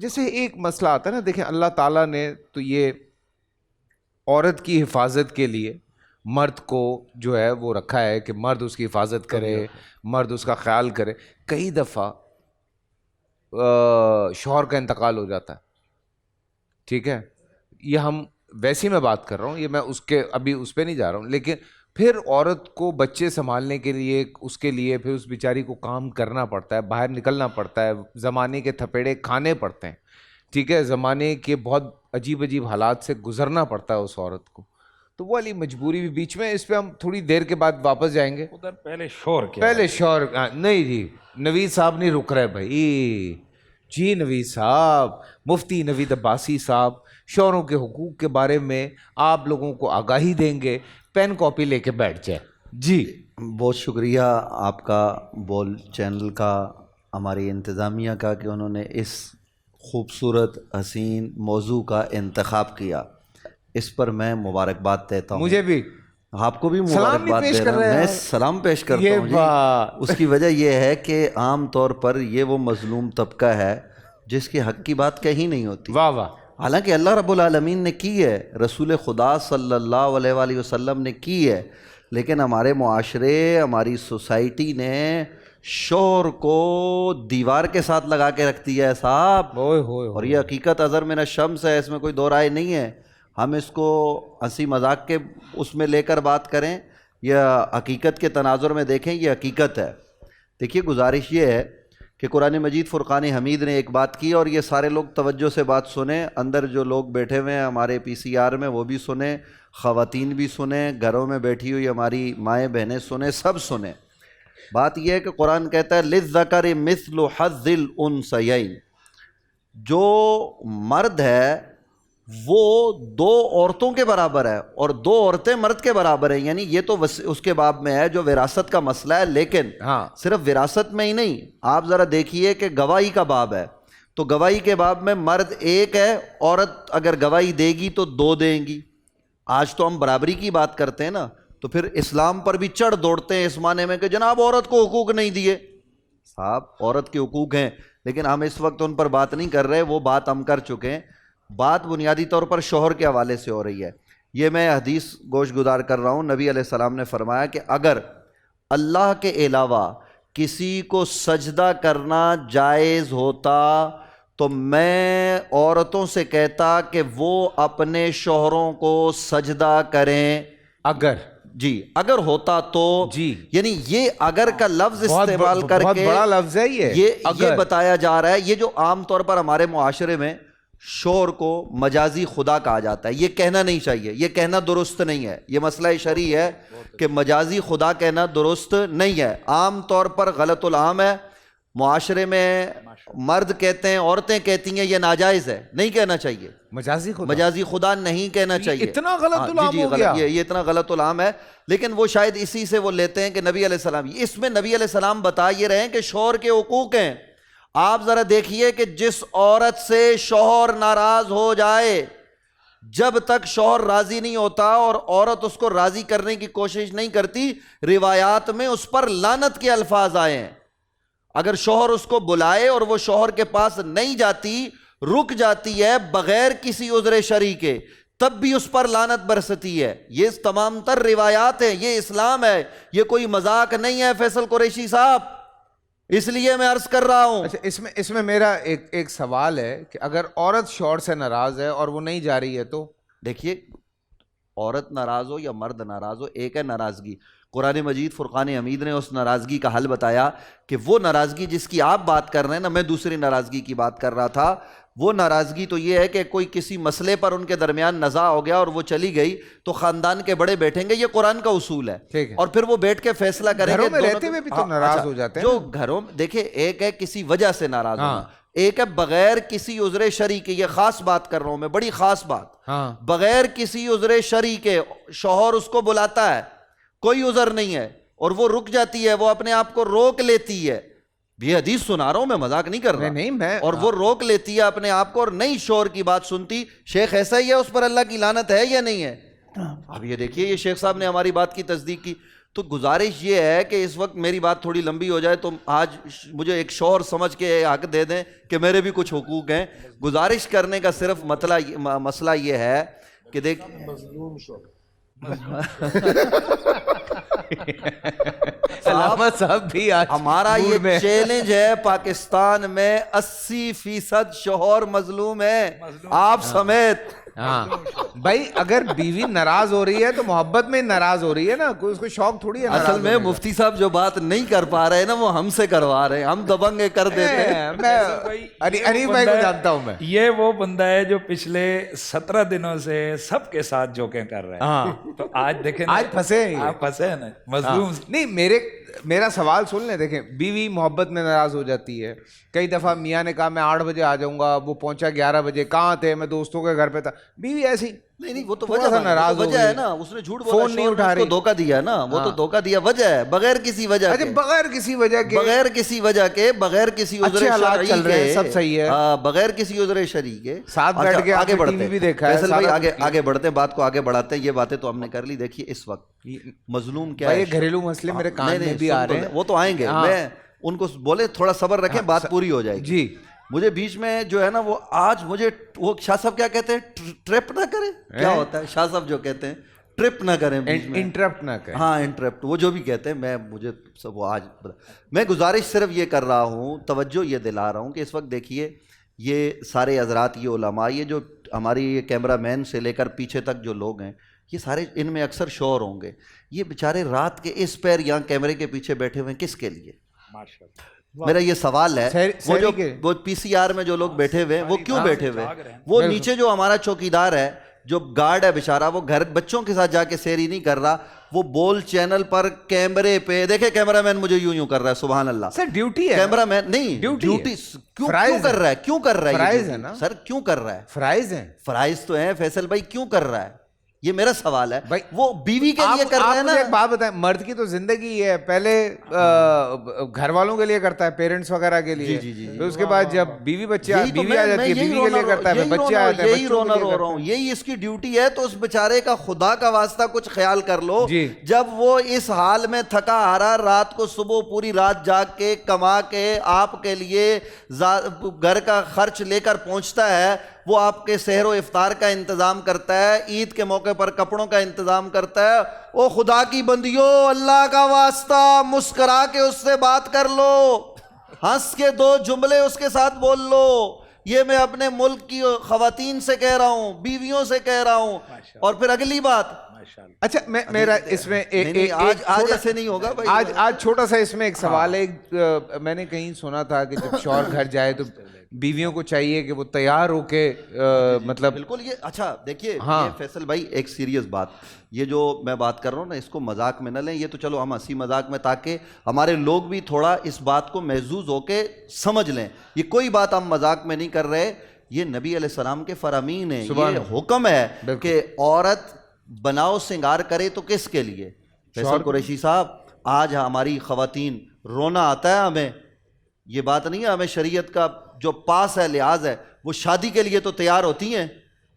جیسے ایک مسئلہ آتا ہے نا، دیکھیں اللہ تعالیٰ نے تو یہ عورت کی حفاظت کے لیے مرد کو جو ہے وہ رکھا ہے کہ مرد اس کی حفاظت کرے، مرد اس کا خیال کرے. کئی دفعہ شوہر کا انتقال ہو جاتا ہے، ٹھیک ہے، یہ ہم ویسی میں بات کر رہا ہوں، یہ میں اس کے ابھی اس پہ نہیں جا رہا ہوں، لیکن پھر عورت کو بچے سنبھالنے کے لیے اس کے لیے پھر اس بیچاری کو کام کرنا پڑتا ہے، باہر نکلنا پڑتا ہے، زمانے کے تھپیڑے کھانے پڑتے ہیں، ٹھیک ہے، زمانے کے بہت عجیب عجیب حالات سے گزرنا پڑتا ہے اس عورت کو. تو وہ والی مجبوری بھی بیچ میں، اس پہ ہم تھوڑی دیر کے بعد واپس جائیں گے. ادھر پہلے شور کیا، پہلے شور نہیں جی، نوید صاحب نہیں رک رہے بھائی جی. نوید صاحب، مفتی نوید عباسی صاحب شوہروں کے حقوق کے بارے میں آپ لوگوں کو آگاہی دیں گے. پین کاپی لے کے بیٹھ جائے جی. بہت شکریہ آپ کا، بول چینل کا، ہماری انتظامیہ کا، کہ انہوں نے اس خوبصورت حسین موضوع کا انتخاب کیا. اس پر میں مبارکباد دیتا ہوں. مجھے بھی آپ کو بھی سلام مبارکباد بھی پیش دے کر رہا رہے ہوں. ہیں میں سلام پیش کرتا ہوں جی. اس کی وجہ یہ ہے کہ عام طور پر یہ وہ مظلوم طبقہ ہے جس کے حق کی بات کہیں نہیں ہوتی. واہ واہ. حالانکہ اللہ رب العالمین نے کی ہے، رسول خدا صلی اللہ علیہ وآلہ وسلم نے کی ہے، لیکن ہمارے معاشرے، ہماری سوسائٹی نے شوہر کو دیوار کے ساتھ لگا کے رکھ دیا ہے صاحب. اور یہ حقیقت اظہر من الشمس ہے، اس میں کوئی دو رائے نہیں ہے. ہم اس کو ہنسی مذاق کے اس میں لے کر بات کریں یا حقیقت کے تناظر میں دیکھیں، یہ حقیقت ہے. دیکھیے، گزارش یہ ہے کہ قرآن مجید فرقان حمید نے ایک بات کی، اور یہ سارے لوگ توجہ سے بات سنیں. اندر جو لوگ بیٹھے ہوئے ہیں ہمارے PCR میں وہ بھی سنیں، خواتین بھی سنیں، گھروں میں بیٹھی ہوئی ہماری مائیں بہنیں سنیں، سب سنیں. بات یہ ہے کہ قرآن کہتا ہے للذکر مثل حظ الانثیین. جو مرد ہے وہ دو عورتوں کے برابر ہے اور دو عورتیں مرد کے برابر ہیں. یعنی یہ تو اس کے باب میں ہے جو وراثت کا مسئلہ ہے، لیکن صرف وراثت میں ہی نہیں. آپ ذرا دیکھیے کہ گواہی کا باب ہے، تو گواہی کے باب میں مرد ایک ہے، عورت اگر گواہی دے گی تو دو دیں گی. آج تو ہم برابری کی بات کرتے ہیں نا، تو پھر اسلام پر بھی چڑھ دوڑتے ہیں اس معنی میں کہ جناب عورت کو حقوق نہیں دیے. صاحب عورت کے حقوق ہیں، لیکن ہم اس وقت ان پر بات نہیں کر رہے، وہ بات ہم کر چکے ہیں. بات بنیادی طور پر شوہر کے حوالے سے ہو رہی ہے. یہ میں حدیث گوش گزار کر رہا ہوں. نبی علیہ السلام نے فرمایا کہ اگر اللہ کے علاوہ کسی کو سجدہ کرنا جائز ہوتا تو میں عورتوں سے کہتا کہ وہ اپنے شوہروں کو سجدہ کریں. اگر ہوتا تو جی، یعنی یہ اگر کا لفظ استعمال کر کے، بہت بڑا لفظ ہے یہ بتایا جا رہا ہے. یہ جو عام طور پر ہمارے معاشرے میں شوہر کو مجازی خدا کہا جاتا ہے، یہ کہنا نہیں چاہیے، یہ کہنا درست نہیں ہے. یہ مسئلہ شرعی ہے کہ مجازی خدا کہنا درست نہیں ہے، عام طور پر غلط العام ہے. معاشرے میں مرد کہتے ہیں، عورتیں کہتی ہیں، یہ ناجائز ہے، نہیں کہنا چاہیے. مجازی خدا نہیں کہنا چاہیے. اتنا غلط العام ہو گیا، یہ اتنا غلط العام ہے. لیکن وہ شاید اسی سے وہ لیتے ہیں کہ نبی علیہ السلام، اس میں نبی علیہ السلام بتا یہ رہے ہیں کہ شوہر کے حقوق ہیں. آپ ذرا دیکھیے کہ جس عورت سے شوہر ناراض ہو جائے، جب تک شوہر راضی نہیں ہوتا اور عورت اس کو راضی کرنے کی کوشش نہیں کرتی، روایات میں اس پر لعنت کے الفاظ آئے ہیں. اگر شوہر اس کو بلائے اور وہ شوہر کے پاس نہیں جاتی، رک جاتی ہے بغیر کسی عذر شرعی کے، تب بھی اس پر لعنت برستی ہے. یہ تمام تر روایات ہیں، یہ اسلام ہے، یہ کوئی مذاق نہیں ہے فیصل قریشی صاحب، اس لیے میں عرض کر رہا ہوں. اچھا، اس میں میرا ایک سوال ہے کہ اگر عورت شوہر سے ناراض ہے اور وہ نہیں جا رہی ہے تو؟ دیکھیے، عورت ناراض ہو یا مرد ناراض ہو، ایک ہے ناراضگی. قرآن مجید فرقان حمید نے اس ناراضگی کا حل بتایا کہ وہ ناراضگی جس کی آپ بات کر رہے ہیں نا، میں دوسری ناراضگی کی بات کر رہا تھا. وہ ناراضگی تو یہ ہے کہ کوئی کسی مسئلے پر ان کے درمیان نزاع ہو گیا اور وہ چلی گئی، تو خاندان کے بڑے بیٹھیں گے، یہ قرآن کا اصول ہے، اور پھر وہ بیٹھ کے فیصلہ کریں گے. گھروں میں رہتے ہوئے بھی تو ناراض ہو جاتے ہیں. جو گھروں میں دیکھیں، ایک ہے کسی وجہ سے ناراض ہونا، ایک ہے بغیر کسی عذر شرعی کے. یہ خاص بات کر رہا ہوں میں، بڑی خاص بات. بغیر کسی عذر شرعی کے شوہر اس کو بلاتا ہے، کوئی عذر نہیں ہے، اور وہ رک جاتی ہے، وہ اپنے آپ کو روک لیتی ہے. یہ حدیث سنا رہا ہوں میں، مذاق نہیں کر رہا. اور وہ روک لیتی ہے اپنے آپ کو اور نہیں شوہر کی بات سنتی. شیخ ایسا ہی ہے، اس پر اللہ کی لعنت ہے یا نہیں ہے؟ اب یہ دیکھیے، یہ شیخ صاحب نے ہماری بات کی تصدیق کی. تو گزارش یہ ہے کہ اس وقت میری بات تھوڑی لمبی ہو جائے تو آج مجھے ایک شوہر سمجھ کے حق دے دیں کہ میرے بھی کچھ حقوق ہیں. گزارش کرنے کا صرف مسئلہ یہ ہے کہ دیکھ علامت صاحب بھی آج ہمارا یہ چیلنج ہے, پاکستان میں 80% شوہر مظلوم ہے, آپ سمیت. ہاں بھائی, اگر بیوی ناراض ہو رہی ہے تو محبت میں ناراض ہو ری ہے نا, کوئی اس کو شوق تھوڑی ہے. اصل میں مفتی صاحب جو بات نہیں کر پا رہے نا وہ ہم سے کروا رہے ہیں, ہم دبنگے کر دیتے ہیں. میں انیف بھائی کو جانتا ہوں میں, یہ وہ بندہ ہے جو پچھلے 17 دنوں سے سب کے ساتھ جوکیں کر رہے ہیں. تو آج دیکھیں آج پھنسے ہیں, آپ پھنسے ہیں نا مظلوم. نہیں میرا سوال سن لیں. دیکھیں, بیوی محبت میں ناراض ہو جاتی ہے. کئی دفعہ میاں نے کہا میں 8 بجے آ جاؤں گا, وہ پہنچا 11 بجے, کہاں تھے, میں دوستوں کے گھر پہ تھا. بیوی ایسی نہیں وہ تو تھوڑا سا ناراض ہو وجہ گئی ہے نا, اس نے جھوٹ بولا, فون نہیں اٹھا رہی, دھوکہ دیا نا, وہ تو دھوکہ دیا, وجہ ہے بغیر کسی وجہ اچھا بغیر کسی وجہ کے, بغیر کسی وجہ کے, بغیر کسی عذر اچھے حالات شرعی چل رہے ہیں, کے, سب صحیح ہے, بغیر کسی عذر شرعی کے ساتھ بیٹھ کے آگے بڑھتے بھی دیکھا ہے. فیصل بھائی آگے بڑھتے ہیں, بات کو آگے بڑھاتے ہیں. یہ باتیں تو ہم نے کر لی. دیکھیے اس وقت مظلوم کیا ہے, یہ گھریلو مسئلے میرے کان میں بھی آ رہے ہیں, وہ تو آئیں گے. میں ان کو بولے تھوڑا صبر رکھیں, بات پوری ہو جائے گی. جی مجھے بیچ میں جو ہے نا وہ آج مجھے وہ شاہ صاحب کیا کہتے ہیں, ٹرپ نہ کریں, کیا ہوتا ہے شاہ صاحب جو کہتے ہیں, ٹرپ نہ کریں, انٹرپٹ نہ کریں. ہاں انٹرپٹ, وہ جو بھی کہتے ہیں. مجھے سب وہ آج میں گزارش صرف یہ کر رہا ہوں, توجہ یہ دلا رہا ہوں کہ اس وقت دیکھیے یہ سارے حضرات, یہ علماء, یہ جو ہماری یہ کیمرہ مین سے لے کر پیچھے تک جو لوگ ہیں, یہ سارے ان میں اکثر شوہر ہوں گے. یہ بیچارے رات کے اس پیر یہاں کیمرے کے پیچھے بیٹھے ہوئے ہیں, کس کے لیے؟ میرا یہ سوال ہے. وہ پی سی آر میں جو لوگ بیٹھے ہوئے ہیں وہ کیوں بیٹھے ہوئے ہیں؟ وہ نیچے جو ہمارا چوکیدار ہے, جو گارڈ ہے بیچارہ, وہ گھر بچوں کے ساتھ جا کے سیری نہیں کر رہا, وہ بول چینل پر کیمرے پہ دیکھے کیمرہ مین مجھے یوں کر رہا ہے, سبحان اللہ. سر ڈیوٹی ہے, کیمرہ مین نہیں, ڈیوٹی کیوں کر رہا ہے, کیوں کر رہا ہے, فرائض ہے نا سر, کیوں کر رہا ہے؟ فرائض ہیں, فرائض تو ہیں فیصل بھائی, کیوں کر رہا ہے؟ یہ میرا سوال ہے. وہ بیوی کے لیے کر رہا ہے نا. ایک بات بتائیں, مرد کی تو زندگی یہ ہے, پہلے گھر والوں کے لیے کرتا ہے, پیرنٹس وغیرہ کے لیے, پھر اس کے بعد جب بیوی بچے بیوی آ جاتی ہے بیوی کے لیے کرتا ہے, بچے آ جاتے ہیں, یہی رونا رو رہا ہوں, یہی اس کی ڈیوٹی ہے. تو اس بیچارے کا خدا کا واسطہ کچھ خیال کر لو. جب وہ اس حال میں تھکا ہارا رات کو صبح پوری رات جاگ کے کما کے آپ کے لیے گھر کا خرچ لے کر پہنچتا ہے, وہ آپ کے سحر و افطار کا انتظام کرتا ہے, عید کے موقع پر کپڑوں کا انتظام کرتا ہے. او خدا کی بندیوں, اللہ کا واسطہ مسکرا کے اس سے بات کر لو, ہنس کے 2 جملے اس کے ساتھ بول لو. یہ میں اپنے ملک کی خواتین سے کہہ رہا ہوں, بیویوں سے کہہ رہا ہوں. اور پھر اگلی بات, اچھا میرا اس میں آج ایسے نہیں ہوگا بھائی. آج چھوٹا سا اس میں ایک سوال ہے. میں نے کہیں سنا تھا کہ جب شوہر گھر جائے تو بیویوں کو چاہیے کہ وہ تیار ہو کے, مطلب بالکل. یہ اچھا دیکھیے یہ فیصل بھائی ایک سیریس بات, یہ جو میں بات کر رہا ہوں نا, اس کو مذاق میں نہ لیں. یہ تو چلو ہم ہنسی مذاق میں, تاکہ ہمارے لوگ بھی تھوڑا اس بات کو محظوظ ہو کے سمجھ لیں. یہ کوئی بات ہم مذاق میں نہیں کر رہے, یہ نبی علیہ السلام کے فرامین ہیں. یہ حکم ہے کہ عورت بناؤ سنگار کرے تو کس کے لیے؟ فیصل قریشی صاحب, آج ہماری خواتین, رونا آتا ہے ہمیں, یہ بات نہیں ہے, ہمیں شریعت کا جو پاس ہے, لحاظ ہے, وہ شادی کے لیے تو تیار ہوتی ہیں,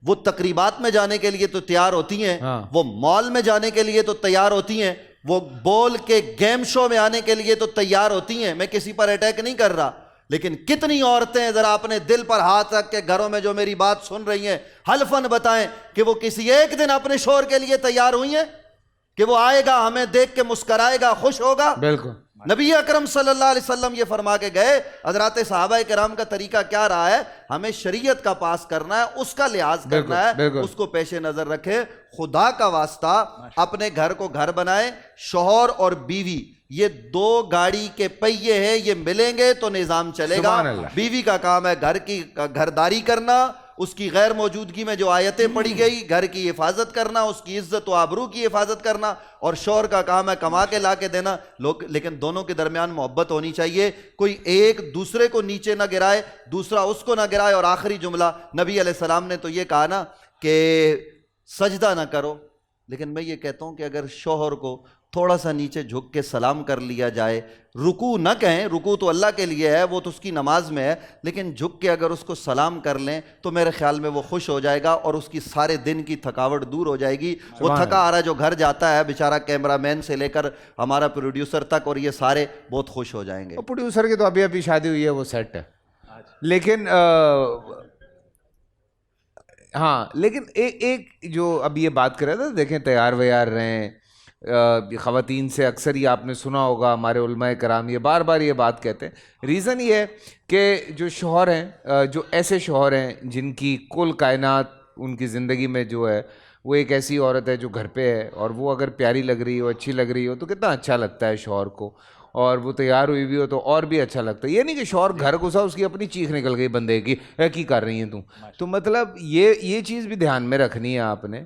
وہ تقریبات میں جانے کے لیے تو تیار ہوتی ہیں, وہ مال میں جانے کے لیے تو تیار ہوتی ہیں, وہ بول کے گیم شو میں آنے کے لیے تو تیار ہوتی ہیں. میں کسی پر اٹیک نہیں کر رہا, لیکن کتنی عورتیں ذرا اپنے دل پر ہاتھ رکھ کے گھروں میں جو میری بات سن رہی ہیں, حلفاً بتائیں کہ وہ کسی ایک دن اپنے شوہر کے لیے تیار ہوئی ہیں کہ وہ آئے گا, ہمیں دیکھ کے مسکرائے گا, خوش ہوگا؟ بالکل. نبی اکرم صلی اللہ علیہ وسلم یہ فرما کے گئے. حضرات صحابہ کرام کا طریقہ کیا رہا ہے؟ ہمیں شریعت کا پاس کرنا ہے, اس کا لحاظ کرنا ہے, اس کو پیش نظر رکھے. خدا کا واسطہ اپنے گھر کو گھر بنائے. شوہر اور بیوی یہ 2 گاڑی کے پہیے ہیں, یہ ملیں گے تو نظام چلے گا. بیوی کا کام ہے گھر کی گھرداری کرنا, اس کی غیر موجودگی میں جو آیتیں پڑھی گئی گھر کی حفاظت کرنا, اس کی عزت و آبرو کی حفاظت کرنا, اور شوہر کا کام ہے کما کے لا کے دینا. لیکن دونوں کے درمیان محبت ہونی چاہیے, کوئی ایک دوسرے کو نیچے نہ گرائے, دوسرا اس کو نہ گرائے. اور آخری جملہ, نبی علیہ السلام نے تو یہ کہا نا کہ سجدہ نہ کرو, لیکن میں یہ کہتا ہوں کہ اگر شوہر کو تھوڑا سا نیچے جھک کے سلام کر لیا جائے. رکوع نہ کہیں, رکوع تو اللہ کے لیے ہے, وہ تو اس کی نماز میں ہے, لیکن جھک کے اگر اس کو سلام کر لیں تو میرے خیال میں وہ خوش ہو جائے گا اور اس کی سارے دن کی تھکاوٹ دور ہو جائے گی. وہ تھکا آ رہا جو گھر جاتا ہے بیچارہ, کیمرہ مین سے لے کر ہمارا پروڈیوسر تک, اور یہ سارے بہت خوش ہو جائیں گے. پروڈیوسر کی تو ابھی شادی ہوئی ہے, وہ سیٹ ہے. لیکن ہاں, لیکن ایک جو اب یہ بات کر رہے تھے, دیکھیں تیار ویار رہیں, خواتین سے اکثر ہی آپ نے سنا ہوگا, ہمارے علماء کرام یہ بار بار یہ بات کہتے ہیں. ریزن یہ ہے کہ جو شوہر ہیں, جو ایسے شوہر ہیں جن کی کل کائنات ان کی زندگی میں جو ہے وہ ایک ایسی عورت ہے جو گھر پہ ہے, اور وہ اگر پیاری لگ رہی ہو, اچھی لگ رہی ہو, تو کتنا اچھا لگتا ہے شوہر کو, اور وہ تیار ہوئی بھی ہو تو اور بھی اچھا لگتا ہے. یہ نہیں کہ شوہر گھر گھسا اس کی اپنی چیخ نکل گئی بندے کی, کی کر رہی ہیں تم. تو مطلب یہ چیز بھی دھیان میں رکھنی ہے آپ نے,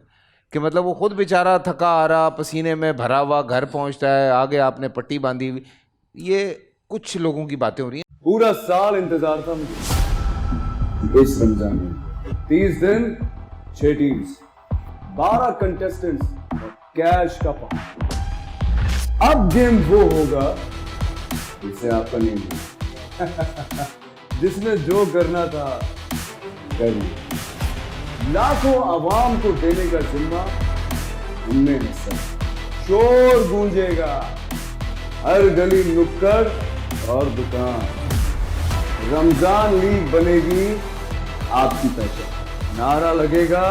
کہ مطلب وہ خود بیچارہ تھکا آ رہا, پسینے میں بھرا ہوا گھر پہنچتا ہے, آگے آپ نے پٹی باندھی ہوئی. یہ کچھ لوگوں کی باتیں ہو رہی ہیں. پورا سال انتظار تھا مجھے اس رمضان میں, 30 دن 6 ٹیمز, 12 کنٹیسٹنٹس, کیش کا پاؤں. اب گیم وہ ہوگا جسے آپ کا نہیں ہے, جس نے جو کرنا تھا کر لیا. لاکھوں عوام کو دینے کا ذمہ ہم نے حصہ. شور گونجے گا ہر گلی نکڑ اور دکان. رمضان لیگ بنے گی آپ کی پہچان. نعرہ لگے گا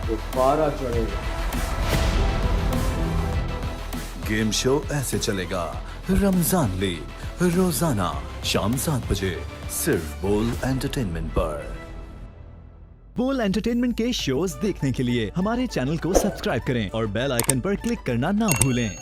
تو پارا چڑھے گا. گیم شو ایسے چلے گا. رمضان لیگ روزانہ شام 7 بجے صرف بول انٹرٹینمنٹ پر. بول انٹرٹینمنٹ کے شوز دیکھنے کے لیے ہمارے چینل کو سبسکرائب کریں اور بیل آئیکن پر کلک کرنا نہ بھولیں.